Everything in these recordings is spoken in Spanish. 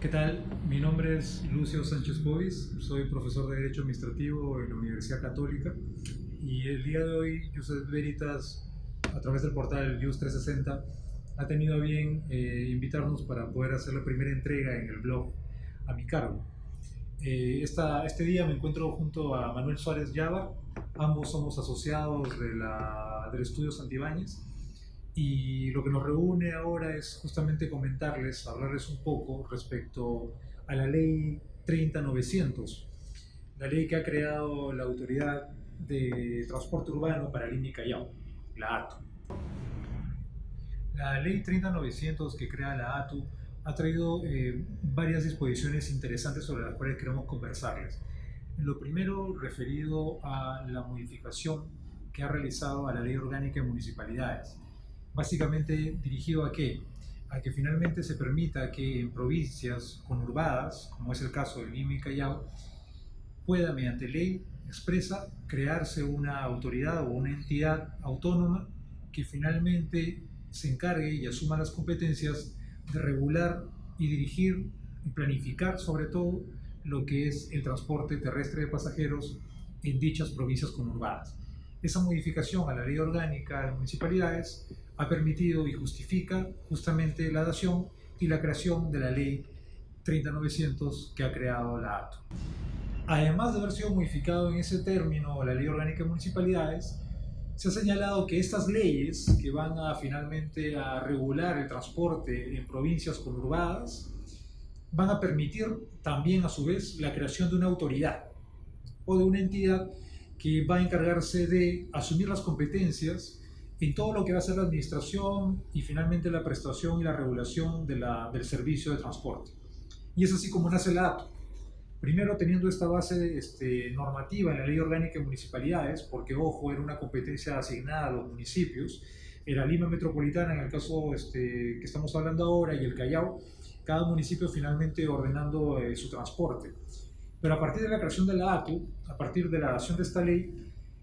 ¿Qué tal? Mi nombre es Lucio Sánchez Bovis, soy profesor de Derecho Administrativo en la Universidad Católica y el día de hoy Josep Veritas, a través del portal Jus 360, ha tenido a bien invitarnos para poder hacer la primera entrega en el blog a mi cargo. Este día me encuentro junto a Manuel Suárez Llava, ambos somos asociados del Estudio Santibáñez. Y lo que nos reúne ahora es justamente hablarles un poco respecto a la ley 30900, la ley que ha creado la Autoridad de Transporte Urbano para Lima y Callao, la ATU. La ley 30900 que crea la ATU ha traído varias disposiciones interesantes sobre las cuales queremos conversarles. Lo primero referido a la modificación que ha realizado a la Ley Orgánica de Municipalidades. Básicamente dirigido ¿a qué? A que finalmente se permita que en provincias conurbadas, como es el caso de Lima y Callao, pueda mediante ley expresa crearse una autoridad o una entidad autónoma que finalmente se encargue y asuma las competencias de regular y dirigir y planificar sobre todo lo que es el transporte terrestre de pasajeros en dichas provincias conurbadas. Esa modificación a la Ley Orgánica de Municipalidades ha permitido y justifica justamente la dación y la creación de la Ley 30900 que ha creado la ATU. Además de haber sido modificado en ese término la Ley Orgánica de Municipalidades, se ha señalado que estas leyes que van a finalmente a regular el transporte en provincias conurbadas van a permitir también a su vez la creación de una autoridad o de una entidad que va a encargarse de asumir las competencias en todo lo que va a ser la administración y finalmente la prestación y la regulación del servicio de transporte. Y es así como nace la ATU. Primero teniendo esta base normativa en la Ley Orgánica de Municipalidades, porque ojo, era una competencia asignada a los municipios, era Lima Metropolitana en el caso que estamos hablando ahora y el Callao, cada municipio finalmente ordenando su transporte. Pero a partir de la creación de la ATU, a partir de la dación de esta ley,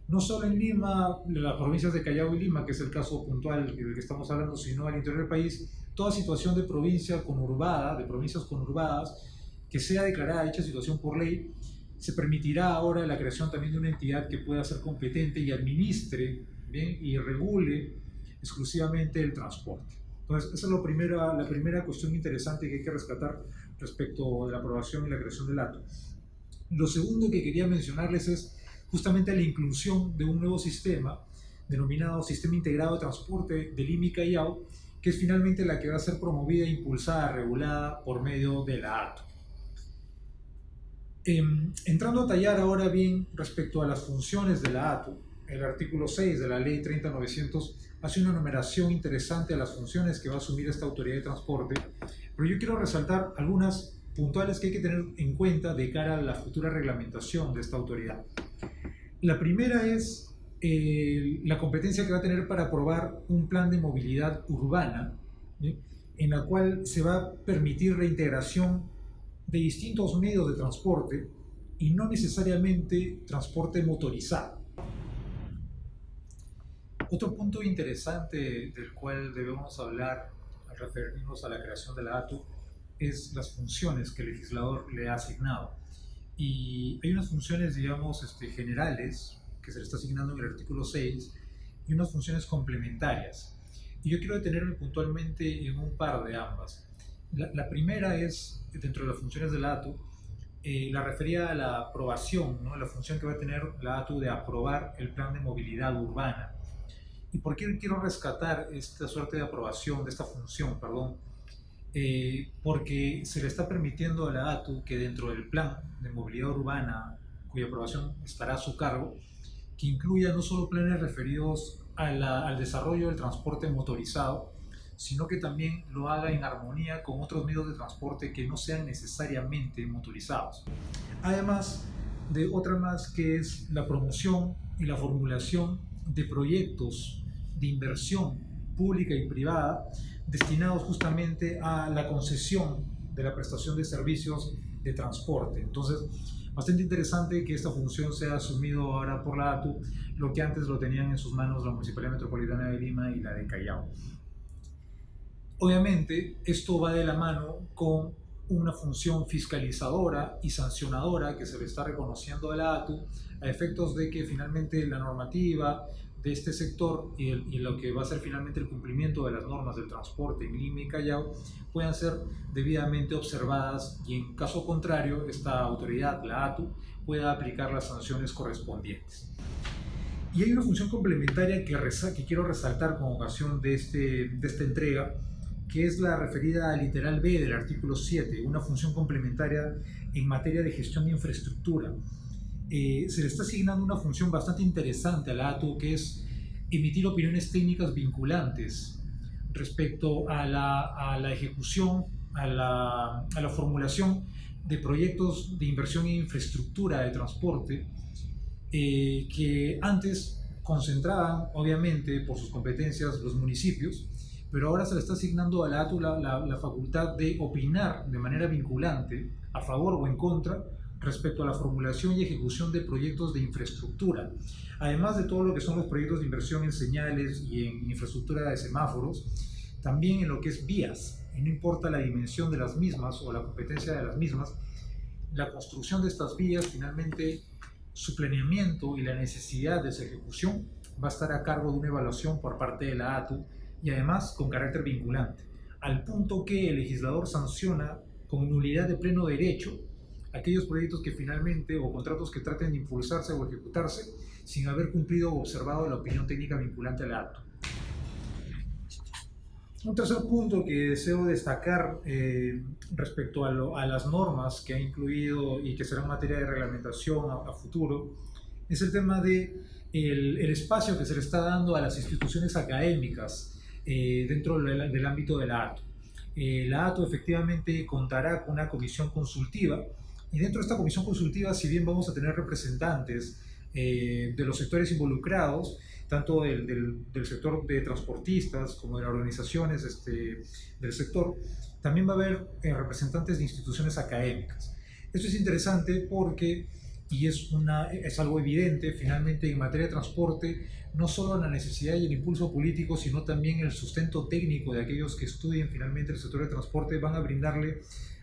no solo en Lima, las provincias de Callao y Lima, que es el caso puntual del que estamos hablando, sino al interior del país, toda situación de provincia conurbada, de provincias conurbadas, que sea declarada dicha situación por ley, se permitirá ahora la creación también de una entidad que pueda ser competente y administre, ¿bien?, y regule exclusivamente el transporte. Entonces, esa es la primera cuestión interesante que hay que rescatar respecto de la aprobación y la creación del ATU. Lo segundo que quería mencionarles es justamente la inclusión de un nuevo sistema denominado Sistema Integrado de Transporte de Lima y Callao, que es finalmente la que va a ser promovida, impulsada, regulada por medio de la ATU. Entrando a tallar ahora bien respecto a las funciones de la ATU, el artículo 6 de la Ley 30900 hace una enumeración interesante a las funciones que va a asumir esta autoridad de transporte, pero yo quiero resaltar algunas puntuales que hay que tener en cuenta de cara a la futura reglamentación de esta autoridad. La primera es la competencia que va a tener para aprobar un plan de movilidad urbana, ¿sí?, en la cual se va a permitir la integración de distintos medios de transporte y no necesariamente transporte motorizado. Otro punto interesante del cual debemos hablar al referirnos a la creación de la ATU es las funciones que el legislador le ha asignado. Y hay unas funciones, digamos, generales que se le está asignando en el artículo 6 y unas funciones complementarias. Y yo quiero detenerme puntualmente en un par de ambas. La primera es, dentro de las funciones de la ATU, la referida a la aprobación, ¿no?, la función que va a tener la ATU de aprobar el plan de movilidad urbana. ¿Y por qué quiero rescatar esta suerte de aprobación, de esta función, perdón? Porque se le está permitiendo a la ATU que dentro del plan de movilidad urbana, cuya aprobación estará a su cargo, que incluya no solo planes referidos al desarrollo del transporte motorizado, sino que también lo haga en armonía con otros medios de transporte que no sean necesariamente motorizados. Además de otra más, que es la promoción y la formulación de proyectos de inversión pública y privada destinados justamente a la concesión de la prestación de servicios de transporte. Entonces, bastante interesante que esta función sea asumido ahora por la ATU, lo que antes lo tenían en sus manos la Municipalidad Metropolitana de Lima y la de Callao. Obviamente, esto va de la mano con una función fiscalizadora y sancionadora que se le está reconociendo a la ATU a efectos de que finalmente la normativa de este sector y lo que va a ser finalmente el cumplimiento de las normas del transporte en Lima y Callao puedan ser debidamente observadas y en caso contrario esta autoridad, la ATU, pueda aplicar las sanciones correspondientes. Y hay una función complementaria que quiero resaltar con ocasión de esta entrega, que es la referida al literal B del artículo 7, una función complementaria en materia de gestión de infraestructura. Se le está asignando una función bastante interesante a la ATU, que es emitir opiniones técnicas vinculantes respecto a la ejecución, a la formulación de proyectos de inversión en infraestructura de transporte, que antes concentraban, obviamente, por sus competencias los municipios, pero ahora se le está asignando a la ATU la facultad de opinar de manera vinculante, a favor o en contra, respecto a la formulación y ejecución de proyectos de infraestructura, además de todo lo que son los proyectos de inversión en señales y en infraestructura de semáforos, también en lo que es vías, y no importa la dimensión de las mismas o la competencia de las mismas, la construcción de estas vías, finalmente su planeamiento y la necesidad de su ejecución va a estar a cargo de una evaluación por parte de la ATU y además con carácter vinculante, al punto que el legislador sanciona con nulidad de pleno derecho aquellos proyectos que finalmente o contratos que traten de impulsarse o ejecutarse sin haber cumplido o observado la opinión técnica vinculante al acto. Un tercer punto que deseo destacar respecto a las normas que ha incluido y que serán materia de reglamentación a futuro es el tema de el espacio que se le está dando a las instituciones académicas dentro del ámbito de la ATU. La ATU efectivamente contará con una comisión consultiva y dentro de esta comisión consultiva, si bien vamos a tener representantes de los sectores involucrados, tanto del sector de transportistas como de las organizaciones del sector, también va a haber representantes de instituciones académicas. Esto es interesante porque, y es algo evidente, finalmente en materia de transporte, no solo la necesidad y el impulso político, sino también el sustento técnico de aquellos que estudien finalmente el sector de transporte van a brindarle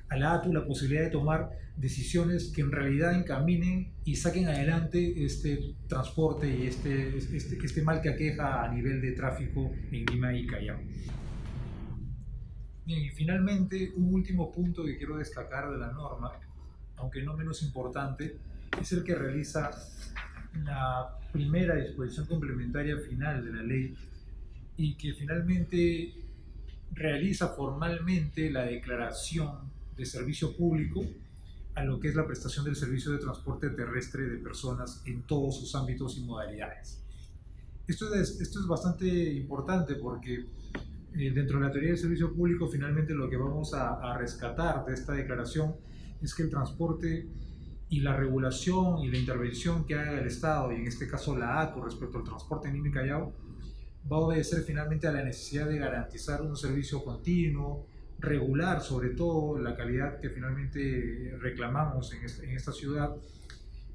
a la ATU la posibilidad de tomar decisiones que en realidad encaminen y saquen adelante este transporte y este mal que aqueja a nivel de tráfico en Lima y Callao. Bien, y finalmente un último punto que quiero destacar de la norma, aunque no menos importante, es el que realiza la primera disposición complementaria final de la ley y que finalmente realiza formalmente la declaración de servicio público a lo que es la prestación del servicio de transporte terrestre de personas en todos sus ámbitos y modalidades. Esto es bastante importante porque dentro de la teoría del servicio público finalmente lo que vamos a rescatar de esta declaración es que el transporte y la regulación y la intervención que haga el Estado, y en este caso la ATU respecto al transporte en Lima y Callao, va a obedecer finalmente a la necesidad de garantizar un servicio continuo, regular sobre todo la calidad que finalmente reclamamos en esta ciudad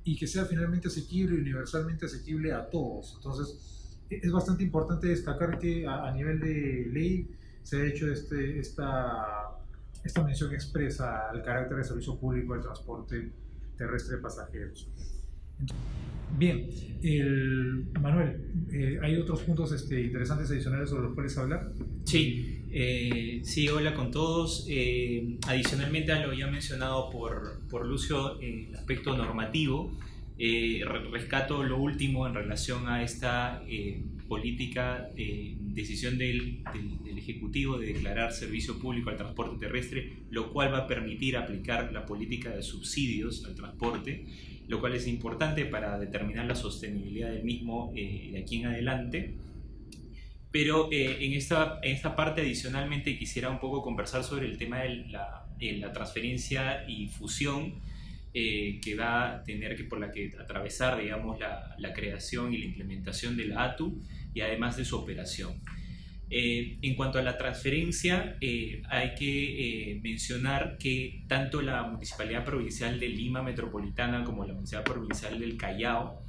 y que sea finalmente asequible y universalmente asequible a todos. Entonces es bastante importante destacar que a nivel de ley se ha hecho esta mención expresa al carácter de servicio público del transporte terrestre de pasajeros. Bien, Manuel, ¿hay otros puntos interesantes adicionales sobre los cuales hablar? Sí, hola con todos. Adicionalmente a lo ya mencionado por Lucio, el aspecto normativo, rescato lo último en relación a esta política, decisión del Ejecutivo de declarar servicio público al transporte terrestre, lo cual va a permitir aplicar la política de subsidios al transporte, lo cual es importante para determinar la sostenibilidad del mismo de aquí en adelante. Pero en esta parte adicionalmente quisiera un poco conversar sobre el tema de la transferencia y fusión que va a tener por la que atravesar, digamos, la creación y la implementación de la ATU y además de su operación. En cuanto a la transferencia, hay que mencionar que tanto la Municipalidad Provincial de Lima Metropolitana como la Municipalidad Provincial del Callao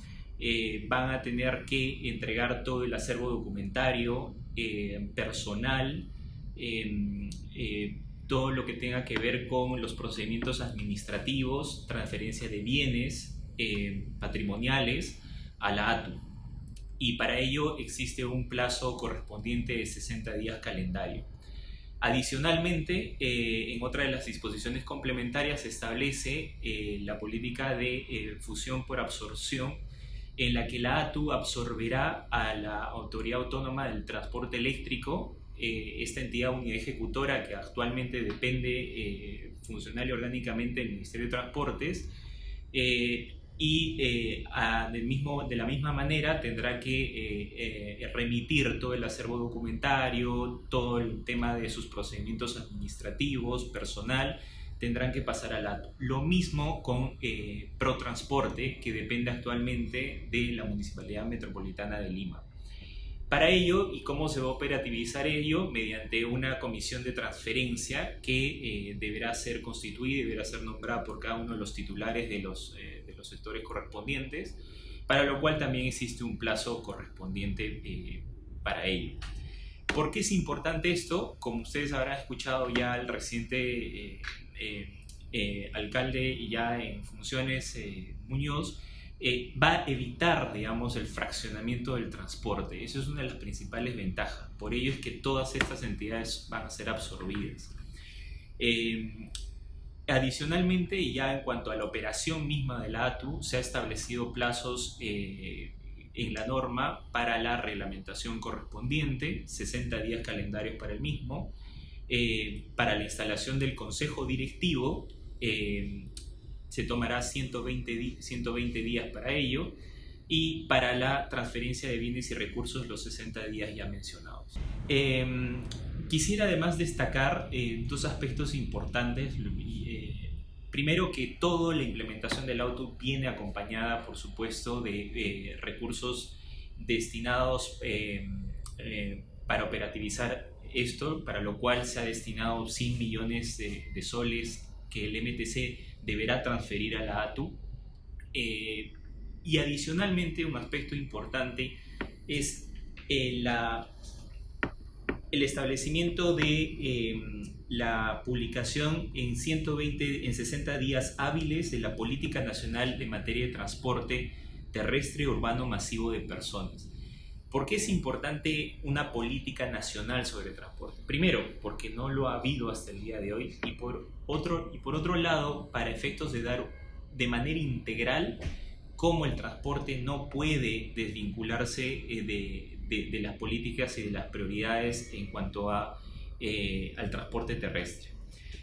van a tener que entregar todo el acervo documentario, personal, todo lo que tenga que ver con los procedimientos administrativos, transferencia de bienes patrimoniales a la ATU. Y para ello existe un plazo correspondiente de 60 días calendario. Adicionalmente, en otra de las disposiciones complementarias se establece la política de fusión por absorción, en la que la ATU absorberá a la Autoridad Autónoma del Transporte Eléctrico, esta entidad unidad ejecutora que actualmente depende funcional y orgánicamente del Ministerio de Transportes, de la misma manera tendrá que remitir todo el acervo documentario, todo el tema de sus procedimientos administrativos, personal, tendrán que pasar al ATU. Lo mismo con Protransporte, que depende actualmente de la Municipalidad Metropolitana de Lima. Para ello, ¿y cómo se va a operativizar ello? Mediante una comisión de transferencia que deberá ser constituida y deberá ser nombrada por cada uno de los titulares de los sectores correspondientes, para lo cual también existe un plazo correspondiente para ello. ¿Por qué es importante esto? Como ustedes habrán escuchado ya el reciente alcalde y ya en funciones, Muñoz, va a evitar, digamos, el fraccionamiento del transporte. Eso es una de las principales ventajas. Por ello es que todas estas entidades van a ser absorbidas. Adicionalmente, y ya en cuanto a la operación misma de la ATU, se ha establecido plazos en la norma para la reglamentación correspondiente, 60 días calendarios para el mismo, para la instalación del consejo directivo, se tomará 120 días para ello, y para la transferencia de bienes y recursos los 60 días ya mencionados. Quisiera además destacar dos aspectos importantes. Primero, que toda la implementación del ATU viene acompañada, por supuesto, de recursos destinados para operativizar esto, para lo cual se ha destinado 100 millones de soles que el MTC deberá transferir a la ATU. Y adicionalmente, un aspecto importante es el establecimiento de la publicación en 60 días hábiles de la Política Nacional de Materia de Transporte Terrestre Urbano Masivo de Personas. ¿Por qué es importante una política nacional sobre transporte? Primero, porque no lo ha habido hasta el día de hoy, y por otro lado, para efectos de dar de manera integral cómo el transporte no puede desvincularse de las políticas y de las prioridades en cuanto al transporte terrestre.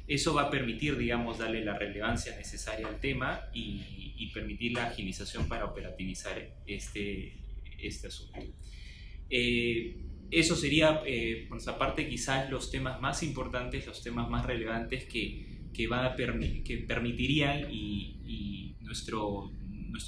Eso va a permitir, digamos, darle la relevancia necesaria al tema y permitir la agilización para operativizar este asunto. Eso sería, por nuestra parte, quizás los temas más importantes, los temas más relevantes que permitirían, y nuestro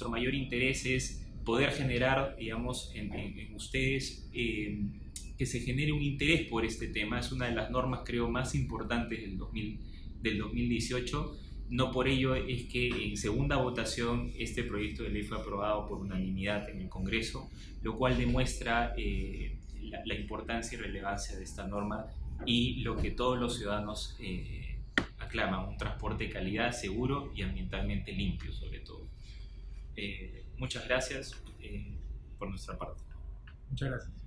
mayor interés es poder generar, digamos, en ustedes, que se genere un interés por este tema. Es una de las normas, creo, más importantes del 2018. No por ello es que en segunda votación este proyecto de ley fue aprobado por unanimidad en el Congreso, lo cual demuestra la importancia y relevancia de esta norma y lo que todos los ciudadanos aclaman: un transporte de calidad, seguro y ambientalmente limpio, sobre todo. Muchas gracias por nuestra parte. Muchas gracias.